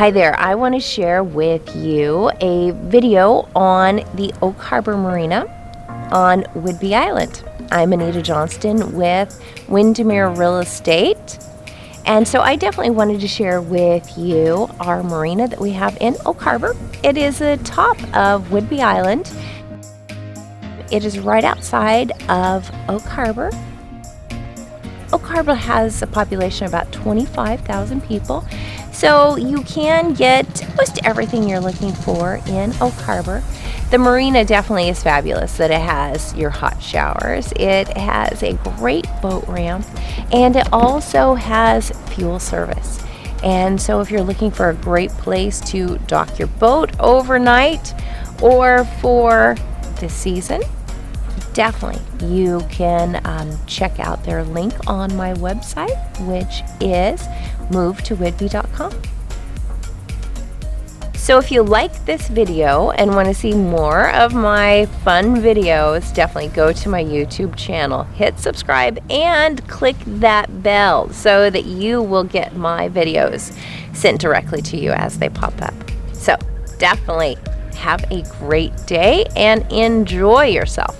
Hi there, I want to share with you a video on the Harbor Marina on Whidbey Island. I'm Anita Johnston with Windermere Real Estate. And so I definitely wanted to share with you our marina that we have in Harbor. It is the top of Whidbey Island. It is right outside of Harbor. Harbor has a population of about 25,000 people. So you can get most everything you're looking for in Harbor. The marina definitely is fabulous that it has your hot showers. It has a great boat ramp, and it also has fuel service. And so if you're looking for a great place to dock your boat overnight or for the season, definitely you can check out their link on my website, which is movetowhidbey.com. So if you like this video and want to see more of my fun videos, definitely go to my YouTube channel, hit subscribe, and click that bell so that you will get my videos sent directly to you as they pop up. So definitely have a great day and enjoy yourself.